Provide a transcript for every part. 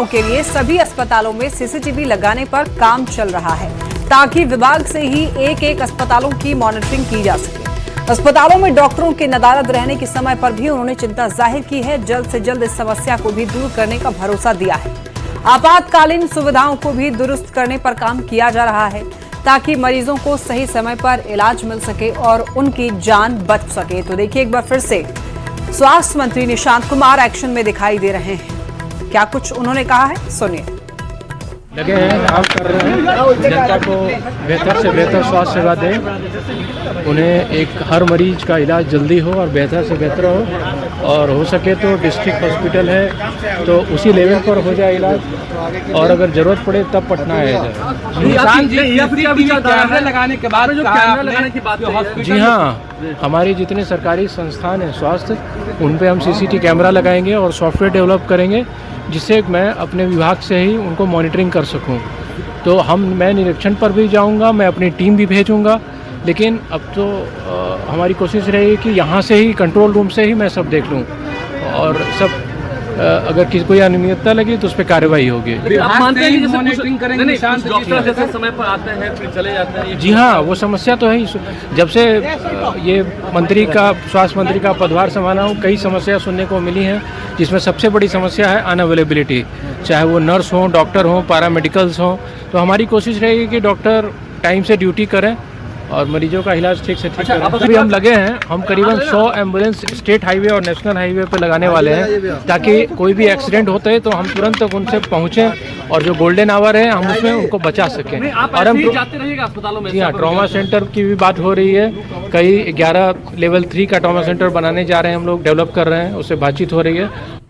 सुविधाओं के लिए सभी अस्पतालों में सीसीटीवी लगाने पर काम चल रहा है, ताकि विभाग से ही एक एक अस्पतालों की मॉनिटरिंग की जा सके। अस्पतालों में डॉक्टरों के नदारद रहने के समय पर भी उन्होंने चिंता जाहिर की है। जल्द से जल्द इस समस्या को भी दूर करने का भरोसा दिया है। आपातकालीन सुविधाओं को भी दुरुस्त करने पर काम किया जा रहा है, ताकि मरीजों को सही समय पर इलाज मिल सके और उनकी जान बच सके। तो देखिए, एक बार फिर से स्वास्थ्य मंत्री निशांत कुमार एक्शन में दिखाई दे रहे हैं। क्या कुछ उन्होंने कहा है, सुनिए। लगे हैं, काम कर रहे हैं, जनता को बेहतर से बेहतर स्वास्थ्य सेवा दें, उन्हें हर मरीज का इलाज जल्दी हो और बेहतर से बेहतर हो, और हो सके तो डिस्ट्रिक्ट हॉस्पिटल है तो उसी लेवल पर हो जाए इलाज, और अगर जरूरत पड़े तब पटना आया जाए। लगाने के बाद जो कैमरा लगाने की बात है, जी हाँ, हमारी जितने सरकारी संस्थान हैं स्वास्थ्य, उन पे हम सीसीटीवी कैमरा लगाएंगे और सॉफ्टवेयर डेवलप करेंगे, जिससे मैं अपने विभाग से ही उनको मॉनिटरिंग कर सकूं। तो मैं निरीक्षण पर भी जाऊंगा, मैं अपनी टीम भी भेजूंगा, लेकिन अब तो हमारी कोशिश रहेगी कि यहाँ से ही कंट्रोल रूम से ही मैं सब देख लूँ, और सब अगर किसी कोई अनियमितता लगी तो उस पर कार्रवाई होगी। आप मानते हैं कि मॉनिटरिंग करेंगे, जैसे समय पर आते हैं फिर चले जाते हैं? जी हाँ, वो समस्या तो है ही। जब से ये स्वास्थ्य मंत्री का पदभार संभाला हूँ, कई समस्या सुनने को मिली हैं, जिसमें सबसे बड़ी समस्या है अनअवेलेबिलिटी, चाहे वो नर्स हों, डॉक्टर हों, पैरामेडिकल्स हों। तो हमारी कोशिश रहेगी कि डॉक्टर टाइम से ड्यूटी करें और मरीजों का इलाज ठीक से ठीक करें। अभी हम लगे हैं, हम करीबन 100 एम्बुलेंस स्टेट हाईवे और नेशनल हाईवे पर लगाने वाले हैं, ताकि कोई भी एक्सीडेंट होता है तो हम तुरंत तक उनसे पहुंचें, और जो गोल्डन आवर है हम उसमें उनको बचा सकें। और हम जाते रहिएगा अस्पतालों में? जी हाँ, ट्रॉमा सेंटर की भी बात हो रही है। कई 11 लेवल 3 का ट्रॉमा सेंटर बनाने जा रहे हैं, हम लोग डेवलप कर रहे हैं, उससे बातचीत हो रही है।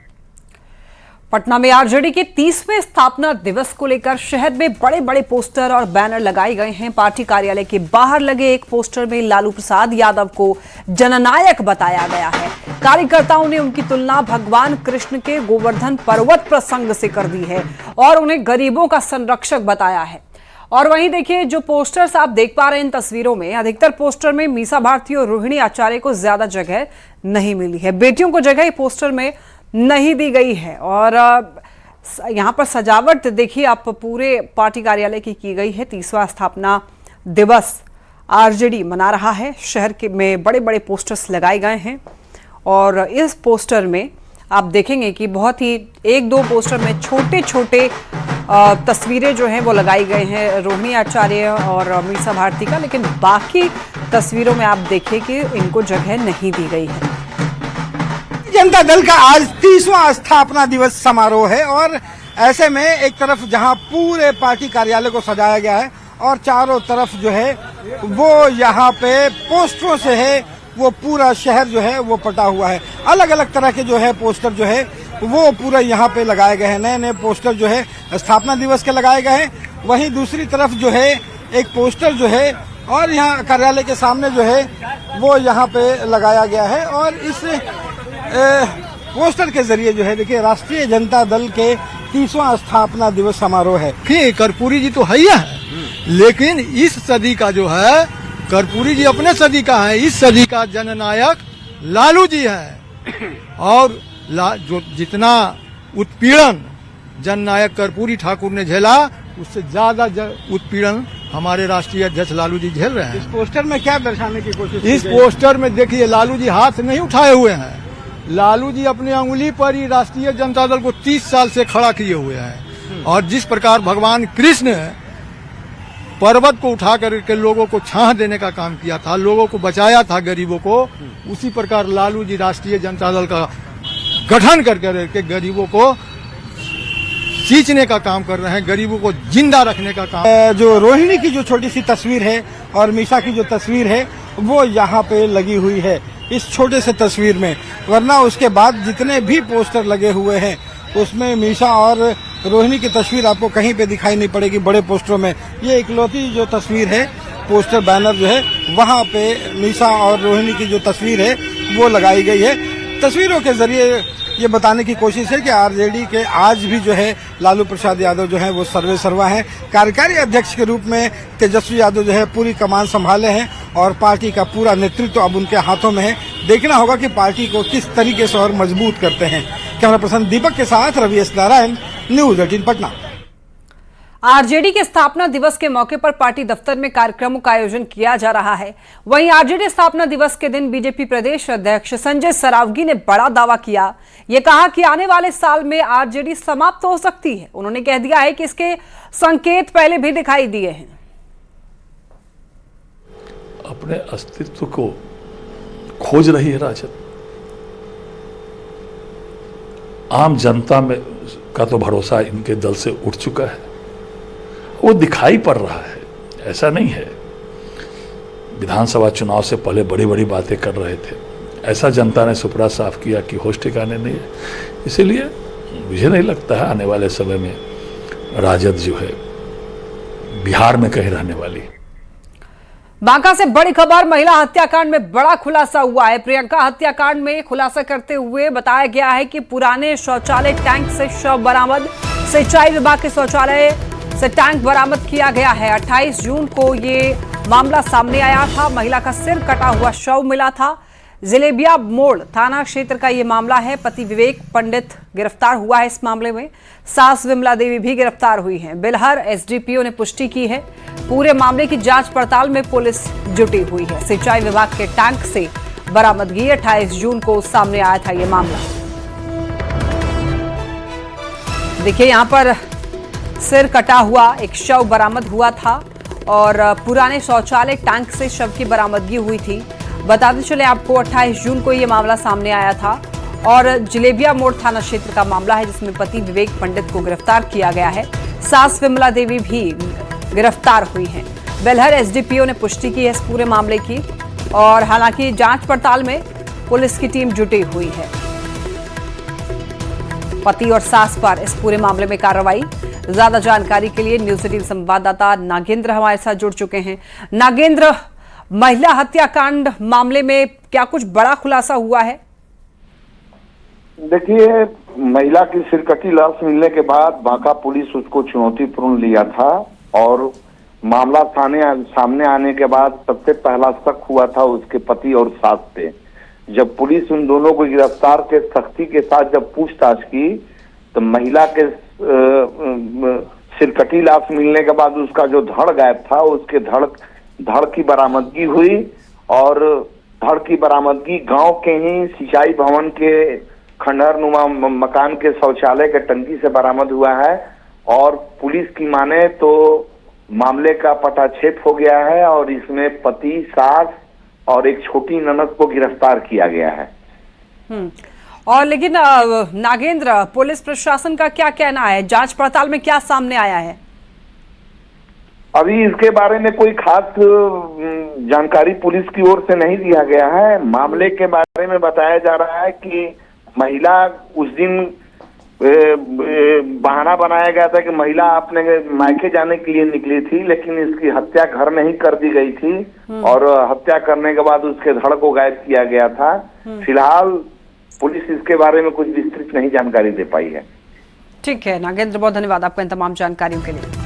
पटना में आरजेडी के 30वें स्थापना दिवस को लेकर शहर में बड़े बड़े पोस्टर और बैनर लगाए गए हैं। पार्टी कार्यालय के बाहर लगे एक पोस्टर में लालू प्रसाद यादव को जननायक बताया गया है। कार्यकर्ताओं ने उनकी तुलना भगवान कृष्ण के गोवर्धन पर्वत प्रसंग से कर दी है और उन्हें गरीबों का संरक्षक बताया है। और वहीं देखिए, जो पोस्टर्स आप देख पा रहे हैं इन तस्वीरों में, अधिकतर पोस्टर में मीसा भारती और रोहिणी आचार्य को ज्यादा जगह नहीं मिली है। बेटियों को जगह पोस्टर में नहीं दी गई है। और यहाँ पर सजावट देखिए आप, पूरे पार्टी कार्यालय की गई है। 30वां स्थापना दिवस आरजेडी मना रहा है। शहर के में बड़े बड़े पोस्टर्स लगाए गए हैं, और इस पोस्टर में आप देखेंगे कि बहुत ही 1-2 पोस्टर में छोटे छोटे तस्वीरें जो हैं वो लगाई गई हैं रोहिणी आचार्य और मीसा भारती का, लेकिन बाकी तस्वीरों में आप देखिए कि इनको जगह नहीं दी गई है। जनता दल का आज 30वां स्थापना दिवस समारोह है, और ऐसे में एक तरफ जहां पूरे पार्टी कार्यालय को सजाया गया है और चारों तरफ जो है वो यहाँ पे पोस्टरों से है, वो पूरा शहर जो है वो पटा हुआ है। अलग अलग तरह के जो है पोस्टर जो है वो पूरा यहाँ पे लगाए गए हैं। नए नए पोस्टर जो है स्थापना दिवस के लगाए गए हैं। वहीं दूसरी तरफ जो है एक पोस्टर जो है और यहाँ कार्यालय के सामने जो है वो यहाँ पे लगाया गया है, और इस पोस्टर के जरिए जो है देखिए राष्ट्रीय जनता दल के 30वां स्थापना दिवस समारोह है। कर्पूरी जी तो है ही है, लेकिन इस सदी का जो है कर्पूरी जी अपने सदी का है, इस सदी का जननायक लालू जी है। और जो जितना उत्पीड़न जननायक कर्पूरी ठाकुर ने झेला, उससे ज्यादा उत्पीड़न हमारे राष्ट्रीय अध्यक्ष लालू जी झेल रहे हैं। इस पोस्टर में क्या दर्शाने की कोशिश? इस पोस्टर में देखिए लालू जी हाथ नहीं उठाए हुए हैं, लालू जी अपनी अंगुली पर ही राष्ट्रीय जनता दल को 30 साल से खड़ा किए हुए हैं। और जिस प्रकार भगवान कृष्ण पर्वत को उठा करके लोगों को छाह देने का काम किया था, लोगों को बचाया था गरीबों को, उसी प्रकार लालू जी राष्ट्रीय जनता दल का गठन करके गरीबों को सींचने का काम कर रहे हैं, गरीबों को जिंदा रखने का काम। जो रोहिणी की जो छोटी सी तस्वीर है और मीसा की जो तस्वीर है वो यहाँ पे लगी हुई है इस छोटे से तस्वीर में, वरना उसके बाद जितने भी पोस्टर लगे हुए हैं उसमें मीसा और रोहिणी की तस्वीर आपको कहीं पे दिखाई नहीं पड़ेगी बड़े पोस्टरों में। ये इकलौती जो तस्वीर है, पोस्टर बैनर जो है, वहाँ पे मीसा और रोहिणी की जो तस्वीर है वो लगाई गई है। तस्वीरों के जरिए ये बताने की कोशिश है कि आरजेडी के आज भी जो है लालू प्रसाद यादव जो है वो सर्वे सर्वा हैं। कार्यकारी अध्यक्ष के रूप में तेजस्वी यादव जो है पूरी कमान संभाले हैं और पार्टी का पूरा नेतृत्व अब उनके हाथों में है। देखना होगा कि पार्टी को किस तरीके से और मजबूत करते हैं। कैमरा पर्सन दीपक के साथ Ravi S Narayan, news 18 Patna. RJD के स्थापना दिवस के मौके पर पार्टी दफ्तर में कार्यक्रमों का आयोजन किया जा रहा है। वहीं आरजेडी स्थापना दिवस के दिन बीजेपी प्रदेश अध्यक्ष संजय सरावगी ने बड़ा दावा किया। ये कहा कि आने वाले साल में आरजेडी समाप्त हो सकती है। उन्होंने कह दिया है कि इसके संकेत पहले भी दिखाई दिए हैं। अपने अस्तित्व को खोज रही है राजद। आम जनता में का तो भरोसा इनके दल से उठ चुका है, वो दिखाई पड़ रहा है। ऐसा नहीं है विधानसभा चुनाव से पहले बड़ी बड़ी बातें कर रहे थे, ऐसा जनता ने सुपड़ा साफ किया कि होश ठिकाने नहीं है। इसीलिए मुझे नहीं लगता है आने वाले समय में राजद जो है बिहार में कहीं रहने वाली है। बांका से बड़ी खबर, महिला हत्याकांड में बड़ा खुलासा हुआ है। प्रियंका हत्याकांड में खुलासा करते हुए बताया गया है कि पुराने शौचालय टैंक से शव बरामद। सिंचाई विभाग के शौचालय से टैंक बरामद किया गया है। 28 जून को ये मामला सामने आया था। महिला का सिर कटा हुआ शव मिला था। जिलेबिया मोड़ थाना क्षेत्र का ये मामला है। पति विवेक पंडित गिरफ्तार हुआ है इस मामले में। सास विमला देवी भी गिरफ्तार हुई हैं। बेलहर एसडीपीओ ने पुष्टि की है। पूरे मामले की जांच पड़ताल में पुलिस जुटी हुई है। सिंचाई विभाग के टैंक से बरामदगी 28 जून को सामने आया था ये मामला। देखिए यहाँ पर सिर कटा हुआ एक शव बरामद हुआ था और पुराने शौचालय टैंक से शव की बरामदगी हुई थी। बताते चले आपको 28 जून को यह मामला सामने आया था और जिलेबिया मोड़ थाना क्षेत्र का मामला है जिसमें पति विवेक पंडित को गिरफ्तार किया गया है। सास विमला देवी भी गिरफ्तार हुई हैं। बेलहर एसडीपीओ ने पुष्टि की है इस पूरे मामले की और हालांकि जांच पड़ताल में पुलिस की टीम जुटी हुई है। पति और सास पर इस पूरे मामले में कार्रवाई। ज्यादा जानकारी के लिए न्यूज 18 संवाददाता नागेंद्र हमारे साथ जुड़ चुके हैं। नागेंद्र, महिला हत्याकांड मामले में क्या कुछ बड़ा खुलासा हुआ है? देखिए, महिला की सिरकटी लाश मिलने के बाद बांका पुलिस उसको चुनौतीपूर्ण लिया था और मामला सामने आने के बाद सबसे पहला शक हुआ था उसके पति और सास पे। जब पुलिस उन दोनों को गिरफ्तार के सख्ती के साथ जब पूछताछ की तो महिला के सिरकटी लाश मिलने के बाद उसका जो धड़ गायब था उसके धड़ की बरामदगी हुई और धड़ की बरामदगी गांव के ही सिंचाई भवन के खंडहर नुमा मकान के शौचालय के टंकी से बरामद हुआ है और पुलिस की माने तो मामले का पटाक्षेप हो गया है और इसमें पति, सास और एक छोटी ननद को गिरफ्तार किया गया है। और लेकिन नागेंद्र, पुलिस प्रशासन का क्या कहना है? जांच पड़ताल में क्या सामने आया है? अभी इसके बारे में कोई खास जानकारी पुलिस की ओर से नहीं दिया गया है। मामले के बारे में बताया जा रहा है कि महिला उस दिन बहाना बनाया गया था कि महिला अपने मायके जाने के लिए निकली थी, लेकिन इसकी हत्या घर में ही कर दी गई थी और हत्या करने के बाद उसके धड़ को गायब किया गया था। फिलहाल पुलिस इसके बारे में कुछ विस्तृत नहीं जानकारी दे पाई है। ठीक है नागेंद्र, बहुत धन्यवाद आपको इन तमाम जानकारियों के लिए।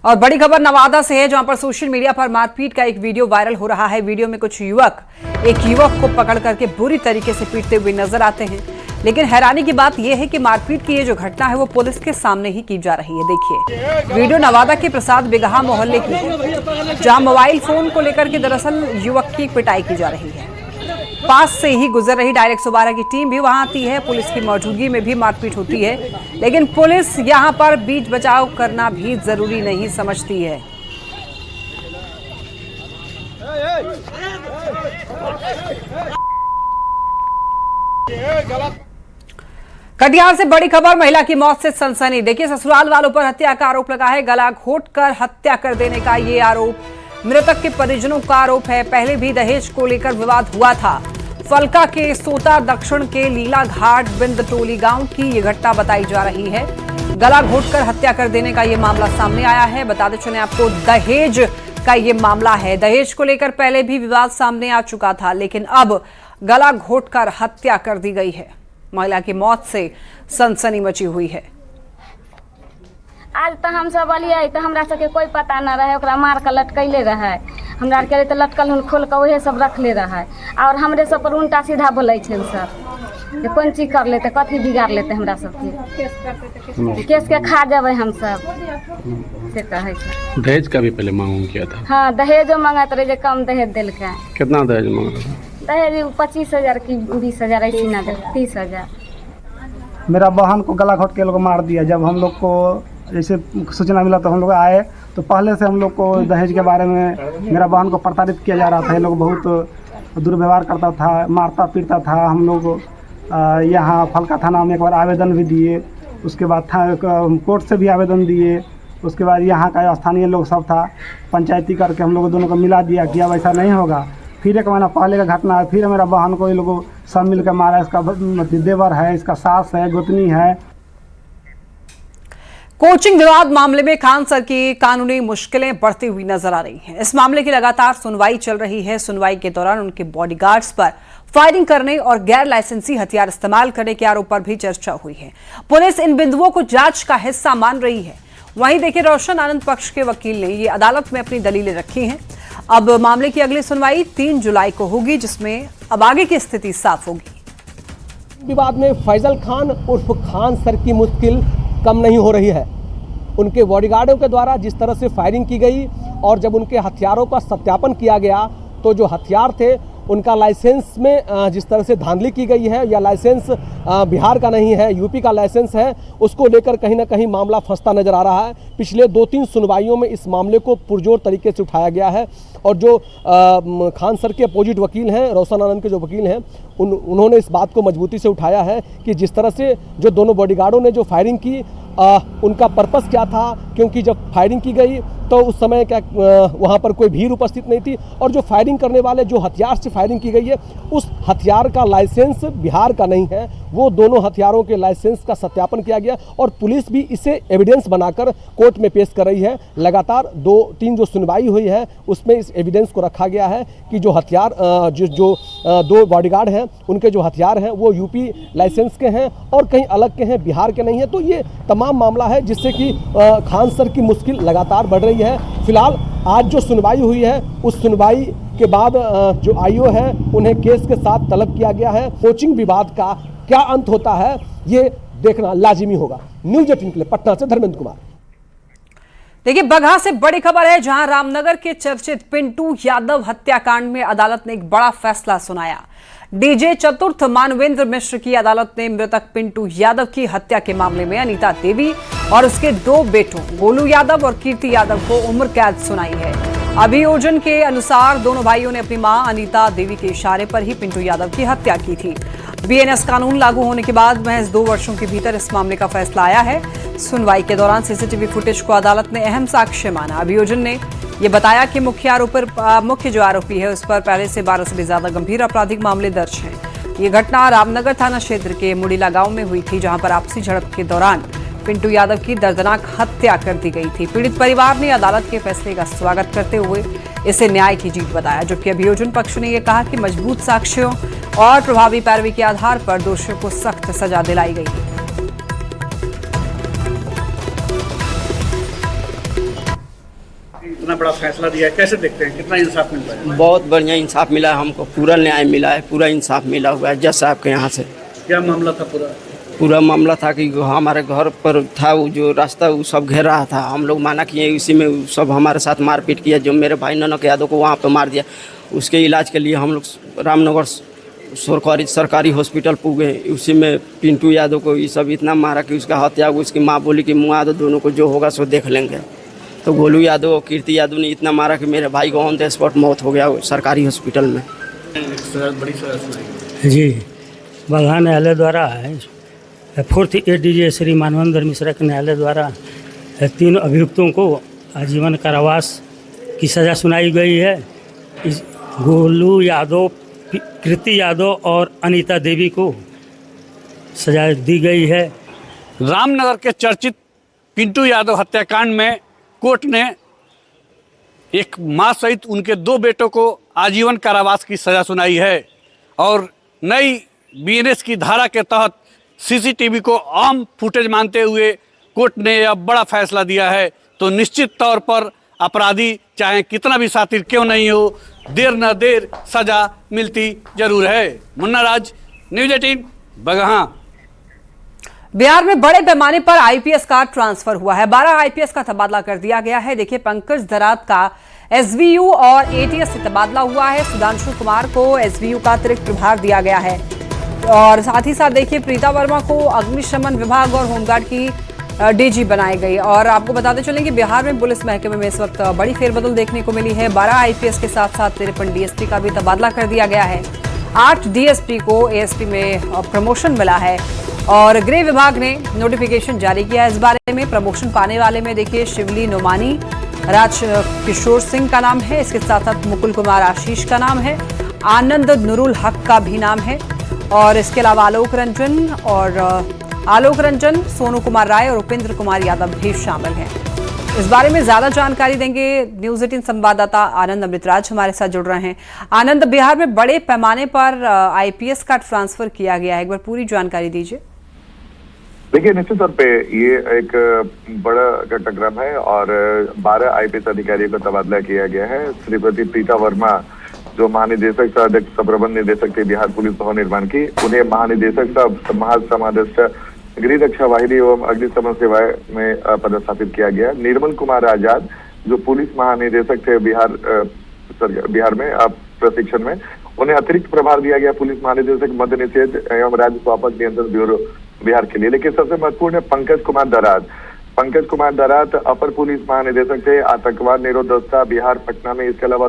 और बड़ी खबर नवादा से है जहां पर सोशल मीडिया पर मारपीट का एक वीडियो वायरल हो रहा है। वीडियो में कुछ युवक एक युवक को पकड़ करके बुरी तरीके से पीटते हुए नजर आते हैं। लेकिन हैरानी की बात यह है कि मारपीट की ये जो घटना है वो पुलिस के सामने ही की जा रही है। देखिए वीडियो नवादा के प्रसाद बिगहा मोहल्ले की है जहां मोबाइल फोन को लेकर के दरअसल युवक की पिटाई की जा रही है। पास से ही गुजर रही डायरेक्ट 112 की टीम भी वहां आती है। पुलिस की मौजूदगी में भी मारपीट होती है, लेकिन पुलिस यहां पर बीच बचाव करना भी जरूरी नहीं समझती है। कटिहार से बड़ी खबर, महिला की मौत से सनसनी। देखिए ससुराल वालों पर हत्या का आरोप लगा है। गला घोंटकर हत्या कर देने का ये आरोप मृतक के परिजनों का आरोप है। पहले भी दहेज को लेकर विवाद हुआ था। फलका के सोता दक्षिण के लीला घाट बिंद टोली गांव की ये घटना बताई जा रही है। गला घोंटकर हत्या कर देने का ये मामला सामने आया है। बताते चले आपको दहेज का ये मामला है। दहेज को लेकर पहले भी विवाद सामने आ चुका था, लेकिन अब गला घोंटकर हत्या कर दी गई है। महिला की मौत से सनसनी मची हुई है। आज तो हम सब अलिए तो हमरा सबके कोई पता न रहे, ओकरा मार के लटकैले रहे, हमरा आर के तो लटकल हुन खोल के वही सब रखले रहे और हमरे सब पर उल्टा सीधा बोलै छै सब। ये कौन चीज कर लेते, कथी बिगाड़ लेते हमरा सबके, केस के खा जाबे हम सब से कहे छै। दहेज का भी पहले मांग किया था? हाँ दहेजो मांगत रहे, जे कम दहेज दिलके। कितना दहेज मांगा था? दहेज 25,000 की 20,000 ऐसी ना दे, 30,000। मेरा बहन को गला घोट के लोग मार दिया। जब हम लोग को जैसे सूचना मिला तो हम लोग आए, तो पहले से हम लोग को दहेज के बारे में मेरा बहन को प्रताड़ित किया जा रहा था। ये लोग बहुत दुर्व्यवहार करता था, मारता पीटता था। हम लोग यहाँ फलका थाना में एक बार आवेदन भी दिए, उसके बाद कोर्ट से भी आवेदन दिए, उसके बाद यहाँ का स्थानीय लोग सब था, पंचायती करके हम लोग दोनों को मिला दिया कि अब ऐसा नहीं होगा। फिर 1 महीना पहले का घटना है, फिर मेरा बहन को ये लोग सब मिलकर मारा। इसका देवर है, इसका सास है, गोतनी है। कोचिंग विवाद मामले में खान सर की कानूनी मुश्किलें बढ़ती हुई नजर आ रही हैं। इस मामले की लगातार सुनवाई चल रही है। सुनवाई के दौरान उनके बॉडीगार्ड्स पर फायरिंग करने और गैर लाइसेंसी हथियार इस्तेमाल करने के आरोप पर भी चर्चा हुई है। पुलिस इन बिंदुओं को जांच का हिस्सा मान रही है। वहीं देखिए, रोशन आनंद पक्ष के वकील ने ये अदालत में अपनी दलीलें रखी हैं। अब मामले की अगली सुनवाई 3 जुलाई को होगी, जिसमें अब आगे की स्थिति साफ होगी। विवाद में फैजल खान उर्फ खान सर की मुश्किल कम नहीं हो रही है। उनके बॉडीगार्डों के द्वारा जिस तरह से फायरिंग की गई और जब उनके हथियारों का सत्यापन किया गया तो जो हथियार थे उनका लाइसेंस में जिस तरह से धांधली की गई है, या लाइसेंस बिहार का नहीं है, यूपी का लाइसेंस है, उसको लेकर कहीं ना कहीं मामला फंसता नजर आ रहा है। पिछले 2-3 सुनवाइयों में इस मामले को पुरजोर तरीके से उठाया गया है और जो खान सर के अपोजिट वकील हैं, रोशन आनंद के जो वकील हैं, उन्होंने इस बात को मजबूती से उठाया है कि जिस तरह से जो दोनों बॉडीगार्डों ने जो फायरिंग की, उनका पर्पस क्या था, क्योंकि जब फायरिंग की गई तो उस समय क्या वहाँ पर कोई भीड़ उपस्थित नहीं थी और जो फायरिंग करने वाले जो हथियार से फायरिंग की गई है उस हथियार का लाइसेंस बिहार का नहीं है। वो दोनों हथियारों के लाइसेंस का सत्यापन किया गया और पुलिस भी इसे एविडेंस बनाकर कोर्ट में पेश कर रही है। लगातार 2-3 जो सुनवाई हुई है उसमें इस एविडेंस को रखा गया है कि जो हथियार जो 2 बॉडीगार्ड हैं उनके जो हथियार हैं वो यूपी लाइसेंस के हैं और कहीं अलग के हैं, बिहार के नहीं हैं। तो ये तमाम मामला है जिससे कि खान सर की मुश्किल लगातार बढ़ रही है। फिलहाल आज जो सुनवाई हुई है उस सुनवाई के बाद जो आईओ है उन्हें केस के साथ तलब किया गया है। कोचिंग विवाद का क्या अंत होता है ये देखना लाजिमी होगा। न्यूज़ 18 के लिए पटना से धर्मेंद्र कुमार। देखिए, बगहा से बड़ी खबर है, जहां रामनगर के चर्चित पिंटू यादव हत्याकांड में अदालत ने एक बड़ा फैसला सुनाया। डीजे चतुर्थ मानवेंद्र मिश्र की अदालत ने मृतक पिंटू यादव की हत्या के मामले में अनीता देवी और उसके 2 बेटों गोलू यादव और कीर्ति यादव को उम्र कैद सुनाई है। अभियोजन के अनुसार दोनों भाइयों ने अपनी मां अनीता देवी के इशारे पर ही पिंटू यादव की हत्या की थी। बीएनएस कानून लागू होने के बाद महज 2 वर्षों के भीतर इस मामले का फैसला आया है। सुनवाई के दौरान सीसीटीवी फुटेज को अदालत ने अहम साक्ष्य माना। अभियोजन ने ये बताया कि मुख्य जो आरोपी है उस पर पहले से 12 से भी ज्यादा गंभीर आपराधिक मामले दर्ज हैं। ये घटना रामनगर थाना क्षेत्र के मुड़ीला गांव में हुई थी, जहां पर आपसी झड़प के दौरान पिंटू यादव की दर्दनाक हत्या कर दी गई थी। पीड़ित परिवार ने अदालत के फैसले का स्वागत करते हुए इसे न्याय की जीत बताया, जबकि अभियोजन पक्ष ने यह कहा कि मजबूत साक्ष्यों और प्रभावी पैरवी के आधार पर दोषियों को सख्त सजा दिलाई गई है। इतना बड़ा फैसला दिया है, कैसे देखते हैं, कितना इंसाफ मिल रहा है? बहुत बढ़िया इंसाफ मिला है हमको, पूरा न्याय मिला है, पूरा इंसाफ मिला हुआ है जज साहब के यहाँ से। क्या मामला था? पूरा मामला था कि हमारे घर पर था वो जो रास्ता वो सब घेर रहा था, हम लोग माना किए, उसी में सब हमारे साथ मारपीट किया। जो मेरे भाई ननक यादव को वहाँ पर मार दिया, उसके इलाज के लिए हम लोग रामनगर सरकारी हॉस्पिटल पूगे। उसी में पिंटू यादव को ये सब इतना मारा कि उसका हत्या हो। उसकी माँ बोली कि मुआ दो, दोनों को जो होगा सो देख लेंगे। तो गोलू यादव और कीर्ति यादव ने इतना मारा कि मेरे भाई को ऑन द स्पॉट मौत हो गया सरकारी हॉस्पिटल में। बड़ी सजा सुनाई जी, बगहा न्यायालय द्वारा 4th ADJ श्री मानवेंद्र मिश्रा के न्यायालय द्वारा 3 अभियुक्तों को आजीवन कारावास की सज़ा सुनाई गई है। इस गोलू यादव, कीर्ति यादव और अनीता देवी को सजा दी गई है। रामनगर के चर्चित पिंटू यादव हत्याकांड में कोर्ट ने एक मां सहित उनके 2 बेटों को आजीवन कारावास की सजा सुनाई है और नई बीएनएस की धारा के तहत सीसीटीवी को आम फुटेज मानते हुए कोर्ट ने यह बड़ा फैसला दिया है तो निश्चित तौर पर अपराधी चाहे कितना भी शातिर क्यों नहीं हो, देर न देर सजा मिलती जरूर है। मुन्ना राज, न्यूज़ 18, बगहा। बिहार में बड़े पैमाने पर आईपीएस का ट्रांसफर हुआ है। 12 आईपीएस का तबादला कर दिया गया है। देखिए, पंकज दरात का एसवीयू और एटीएस से तबादला हुआ है। सुधांशु कुमार को एसवीयू का अतिरिक्त प्रभार दिया गया है और साथ ही साथ देखिए प्रीता वर्मा को अग्निशमन विभाग और होमगार्ड की डीजी बनाई गई। और आपको बताते चलें कि बिहार में पुलिस महकमे में इस वक्त बड़ी फेरबदल देखने को मिली है। 12 आईपीएस के साथ साथ 53 डीएसपी का भी तबादला कर दिया गया है। 8 डीएसपी को एएसपी में प्रमोशन मिला है और गृह विभाग ने नोटिफिकेशन जारी किया है इस बारे में। प्रमोशन पाने वाले में देखिए शिवली नोमानी, राज किशोर सिंह का नाम है, इसके साथ साथ मुकुल कुमार आशीष का नाम है, आनंद नुरुल हक का भी नाम है और इसके अलावा आलोक रंजन, सोनू कुमार राय और उपेंद्र कुमार यादव भी शामिल हैं। इस बारे में ज्यादा जानकारी देंगे न्यूज़ 18 संवाददाता आनंद अमृतराज हमारे साथ जुड़ रहे हैं। आनंद, बिहार में बड़े पैमाने पर आईपीएस का ट्रांसफर किया गया है, एक बार पूरी जानकारी दीजिए। देखिए, निश्चित तौर पे ये एक बड़ा घटनाक्रम है और 12 आईपीएस अधिकारियों का तबादला किया गया है। श्रीमती प्रीता वर्मा जो महानिदेशक सह अध्यक्ष प्रबंध निदेशक थे बिहार पुलिस भवन निर्माण की, उन्हें महानिदेशक सह महासमादेष्टा गृह रक्षा वाहिनी एवं अग्निशमन सेवाएं में पदस्थापित किया गया। निर्मल कुमार आजाद जो पुलिस महानिदेशक थे बिहार में प्रशिक्षण में, उन्हें अतिरिक्त प्रभार दिया गया पुलिस महानिदेशक मद्य निषेध एवं राज्य स्वास्थ्य नियंत्रण ब्यूरो बिहार के लिए। लेकिन सबसे महत्वपूर्ण है पंकज कुमार दरात अपर पुलिस महानिदेशक थे आतंकवाद निरोध दस्ता बिहार पटना में। इसके अलावा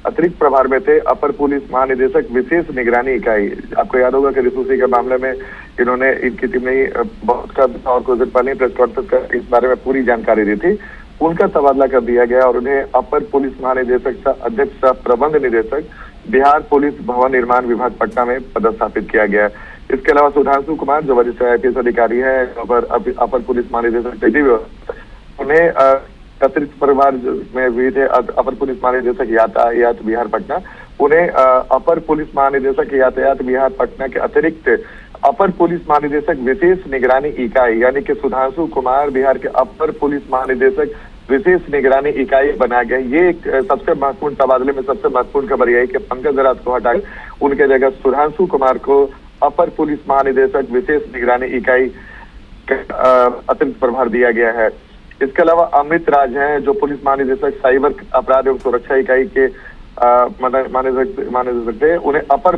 अतिरिक्त प्रभार में थे अपर पुलिस महानिदेशक विशेष निगरानी इकाई। आपको याद होगा कि रिसूसी के मामले में इन्होंने इनकी टीम ने बहुत का और कुछ दिन पहले प्रेस कॉन्फ्रेंस कर इस बारे में पूरी जानकारी दी थी। उनका तबादला कर दिया गया और उन्हें अपर पुलिस महानिदेशक सह अध्यक्ष सह प्रबंध निदेशक बिहार पुलिस भवन निर्माण विभाग पटना में पदस्थापित किया गया। इसके अलावा सुधांशु कुमार जो वरिष्ठ आईपीएस अधिकारी है अपर पुलिस महानिदेशक, उन्हें अतिरिक्त प्रभार में भी थे अपर पुलिस महानिदेशक यातायात बिहार पटना, उन्हें अपर पुलिस महानिदेशक यातायात बिहार पटना के अतिरिक्त अपर पुलिस महानिदेशक विशेष निगरानी इकाई यानी कि सुधांशु कुमार बिहार के अपर पुलिस महानिदेशक विशेष निगरानी इकाई बनाया गया। ये एक सबसे महत्वपूर्ण तबादले में सबसे महत्वपूर्ण खबर यही कि पंकज दरात को हटाकर उनके जगह सुधांशु कुमार को अपर पुलिस महानिदेशक विशेष निगरानी इकाई अतिरिक्त प्रभार दिया गया है। इसके अलावा अमित राज हैं जो पुलिस महानिदेशक साइबर अपराध एवं सुरक्षा इकाई के महानिदेशक थे, उन्हें अपर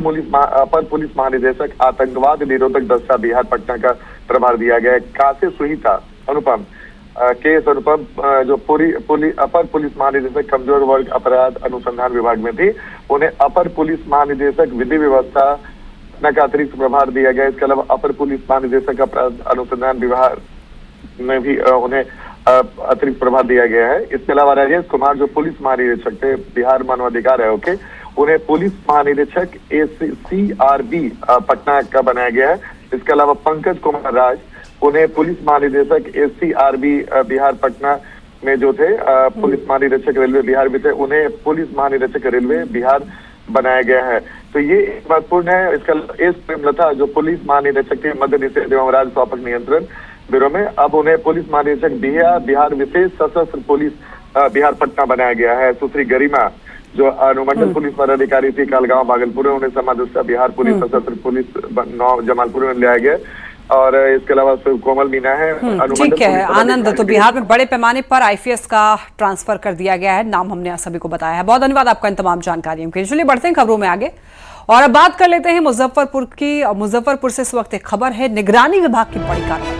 पुलिस महानिदेशक आतंकवाद निरोधक दस्ता बिहार पटना का प्रभार दिया गया है। कासे सुहिता अनुपम जो अपर पुलिस महानिदेशक कमजोर वर्ग अपराध अनुसंधान विभाग में थी, उन्हें अपर पुलिस महानिदेशक विधि व्यवस्था का अतिरिक्त प्रभार दिया गया। इसके अलावा अपर पुलिस महानिदेशक अपराध अनुसंधान विभाग में भी उन्हें अतिरिक्त प्रभार दिया गया है। इसके अलावा राजेश कुमार जो पुलिस महानिदेशक थे बिहार मानवाधिकार आयोग के, उन्हें पुलिस महानिदेशक CRB पटना का बनाया गया है। इसके अलावा पंकज कुमार राज, उन्हें पुलिस महानिदेशक SCRB बिहार पटना में जो थे पुलिस महानिदेशक रेलवे बिहार में थे, उन्हें पुलिस महानिदेशक रेलवे बिहार बनाया गया है। तो ये महत्वपूर्ण है। इसका एस प्रेमलता जो पुलिस महानिदेशक थे मद्य निषेध एवं राज्य स्वास्थ्य नियंत्रण ब्यूरो में, अब उन्हें पुलिस महानिदेशक बिहार विशेष सशस्त्र पुलिस बिहार पटना बनाया गया है। सुश्री गरिमा जो अनुमंडल पुलिस पदाधिकारी थी कालगांव भागलपुर में, उन्हें समादेष्टा बिहार पुलिस सशस्त्र पुलिस जमालपुर में लाया गया। और इसके अलावा कोमल मीना है। ठीक है आनंद, तो बिहार में बड़े पैमाने पर आईपीएस का ट्रांसफर कर दिया गया है, नाम हमने सभी को बताया है। बहुत धन्यवाद आपका इन तमाम जानकारियों के लिए। चलिए बढ़ते हैं खबरों में आगे और अब बात कर लेते हैं मुजफ्फरपुर की। मुजफ्फरपुर से इस वक्त एक खबर है, निगरानी विभाग की बड़ी कार्रवाई।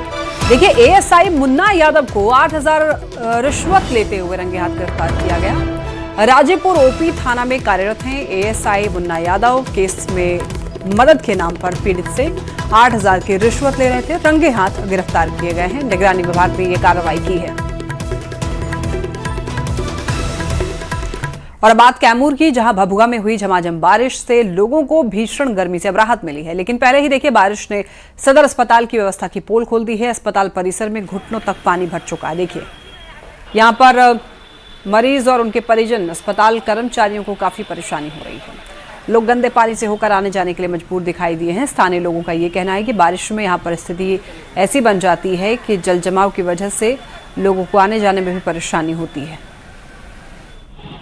देखिए, एएसआई मुन्ना यादव को 8,000 रिश्वत लेते हुए रंगे हाथ गिरफ्तार किया गया। राजेपुर ओपी थाना में कार्यरत हैं एएसआई मुन्ना यादव। केस में मदद के नाम पर पीड़ित से 8,000 की रिश्वत ले रहे थे, रंगे हाथ गिरफ्तार किए गए हैं। निगरानी विभाग ने यह कार्रवाई की है। और बात कैमूर की, जहां भभुआ में हुई झमाझम बारिश से लोगों को भीषण गर्मी से अब राहत मिली है। लेकिन पहले ही देखिए, बारिश ने सदर अस्पताल की व्यवस्था की पोल खोल दी है। अस्पताल परिसर में घुटनों तक पानी भर चुका है। देखिए, यहां पर मरीज और उनके परिजन, अस्पताल कर्मचारियों को काफी परेशानी हो रही है। लोग गंदे पानी से होकर आने जाने के लिए मजबूर दिखाई दिए हैं। स्थानीय लोगों का ये कहना है कि बारिश में यहाँ परिस्थिति ऐसी बन जाती है कि जल जमाव की वजह से लोगों को आने जाने में भी परेशानी होती है।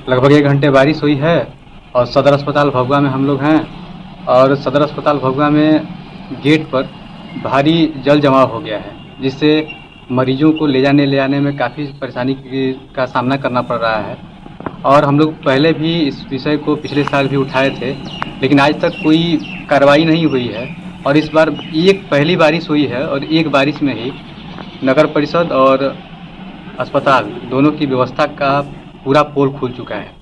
लगभग 1 घंटे बारिश हुई है और सदर अस्पताल भभुआ में हम लोग हैं और सदर अस्पताल भभुआ में गेट पर भारी जल जमाव हो गया है, जिससे मरीजों को ले आने में काफ़ी परेशानी का सामना करना पड़ रहा है। और हम लोग पहले भी इस विषय को पिछले साल भी उठाए थे, लेकिन आज तक कोई कार्रवाई नहीं हुई है। और इस बार एक पहली बारिश हुई है और एक बारिश में ही नगर परिषद और अस्पताल दोनों की व्यवस्था का पूरा पोल खुल चुका है।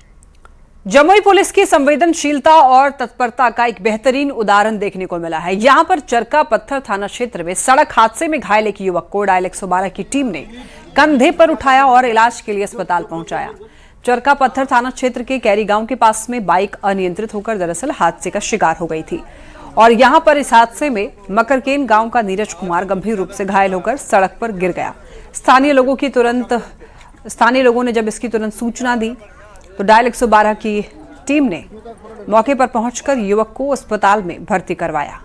जमुई पुलिस की संवेदनशीलता और तत्परता का एक बेहतरीन उदाहरण देखने को मिला है। यहां पर चरका पत्थर थाना क्षेत्र में सड़क हादसे में घायल एक युवक को डायल 112 की टीम ने कंधे पर उठाया और इलाज के लिए अस्पताल पहुंचाया। चरका पत्थर थाना क्षेत्र के कैरी गांव के पास में बाइक अनियंत्रित होकर दरअसल हादसे का शिकार हो गई थी और यहां पर इस हादसे में मकरकेन गांव का नीरज कुमार गंभीर रूप से घायल होकर सड़क पर गिर गया। स्थानीय लोगों ने जब इसकी तुरंत सूचना दी तो डायल 112 की टीम ने मौके पर पहुंचकर युवक को अस्पताल में भर्ती करवाया।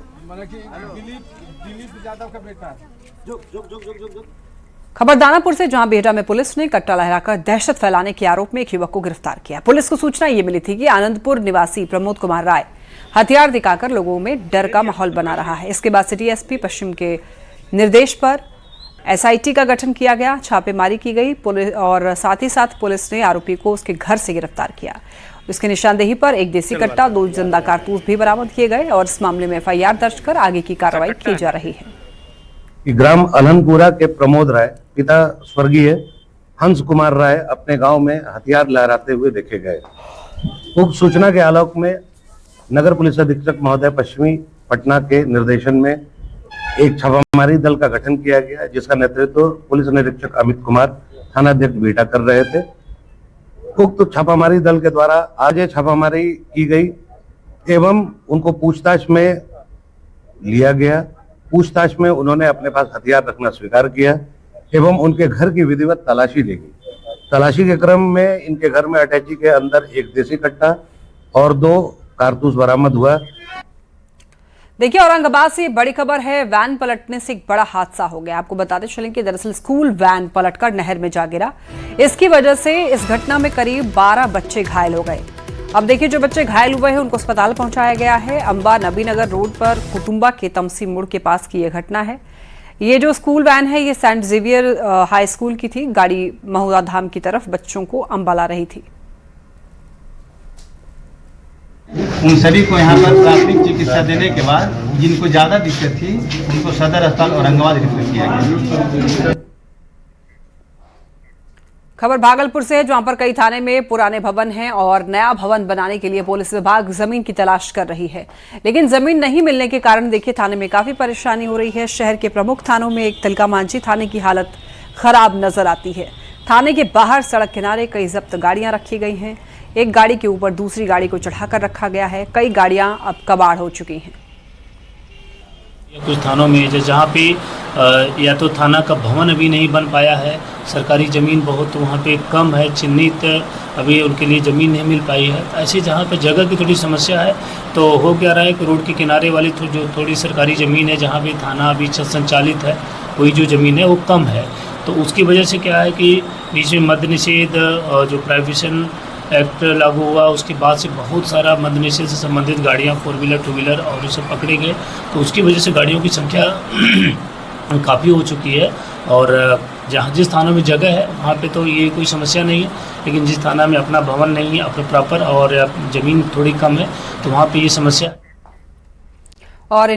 खबर दानापुर से, जहां बेहटा में पुलिस ने कट्टा लहराकर दहशत फैलाने के आरोप में एक युवक को गिरफ्तार किया। पुलिस को सूचना ये मिली थी कि आनंदपुर निवासी प्रमोद कुमार राय हथियार दिखाकर लोगों में डर का माहौल बना रहा है। इसके बाद सिटी एसपी पश्चिम के निर्देश पर एसआईटी का गठन किया गया, छापेमारी की गई पुलिस और साथ ही साथ पुलिस ने आरोपी को उसके घर से गिरफ्तार किया। उसकी निशानदेही पर एक देसी कट्टा, 2 जिंदा कारतूस भी बरामद किए गए और इस मामले में एफआईआर दर्ज कर आगे की कार्रवाई की जा रही है। ग्राम अलहनपुरा के प्रमोद राय पिता स्वर्गीय हंस कुमार राय अपने गांव में हथियार लहराते हुए देखे गए। उक्त सूचना के आलोक में नगर पुलिस अधीक्षक महोदय पश्चिमी पटना के निर्देशन में एक छापामारी दल का गठन किया गया, जिसका नेतृत्व पुलिस निरीक्षक अमित कुमार थानाध्यक्ष बेटा कर रहे थे। उक्त छापामारी दल के द्वारा आज ये छापामारी की गई एवं उनको पूछताछ में लिया गया। पूछताछ में उन्होंने अपने पास हथियार रखना स्वीकार किया एवं उनके घर की विधिवत तलाशी ली गई। तलाशी के क्रम में इनके घर में अटैची के अंदर एक देसी कट्टा और 2 कारतूस बरामद हुआ। देखिए, औरंगाबाद से बड़ी खबर है। वैन पलटने से एक बड़ा हादसा हो गया। आपको बताते चलें कि दरअसल स्कूल वैन पलटकर नहर में जा गिरा। इसकी वजह से इस घटना में करीब 12 बच्चे घायल हो गए। अब देखिए, जो बच्चे घायल हुए हैं उनको अस्पताल पहुंचाया गया है। अंबा नबीनगर रोड पर कुटुंबा के तमसी मोड़ के पास की यह घटना है। ये जो स्कूल वैन है ये सेंट जेवियर हाई स्कूल की थी। गाड़ी महुआ धाम की तरफ बच्चों को अंबा ला रही थी। उन सभी को यहाँ पर प्राथमिक चिकित्सा देने के बाद जिनको ज़्यादा दिक्कत थी उनको सदर अस्पताल औरंगाबाद रेफर किया गया। खबर भागलपुर से है, जहां पर कई थाने में पुराने भवन हैं और नया भवन बनाने के लिए पुलिस विभाग जमीन की तलाश कर रही है, लेकिन जमीन नहीं मिलने के कारण देखिए थाने में काफी परेशानी हो रही है। शहर के प्रमुख थानों में एक तिलका मांझी थाने की हालत खराब नजर आती है। थाने के बाहर सड़क किनारे कई जब्त गाड़ियां रखी गई हैं। एक गाड़ी के ऊपर दूसरी गाड़ी को चढ़ाकर रखा गया है। कई गाड़ियां अब कबाड़ हो चुकी हैं। कुछ थानों में जहाँ पे या तो थाना का भवन अभी नहीं बन पाया है, सरकारी ज़मीन बहुत वहाँ पे कम है, चिन्हित अभी उनके लिए ज़मीन नहीं मिल पाई है। ऐसे जहाँ पे जगह की थोड़ी समस्या है तो हो क्या रहा है कि रोड के किनारे वाली जो थोड़ी सरकारी ज़मीन है जहाँ पे थाना अभी संचालित है वही जो ज़मीन है वो कम है। तो उसकी वजह से क्या है कि बीच में मद्य निषेध जो प्राइवेशन एक्ट लागू हुआ उसके बाद से बहुत सारा मद्य निषेध से संबंधित गाड़ियाँ 4 व्हीलर 2 व्हीलर और ये सब पकड़े गए। तो उसकी वजह से गाड़ियों की संख्या काफ़ी हो चुकी है और जहाँ जिस थाना में जगह है वहाँ पे तो ये कोई समस्या नहीं है, लेकिन जिस थाना में अपना भवन नहीं है अपना प्रॉपर और ज़मीन थोड़ी कम है तो वहाँ पे ये समस्या। और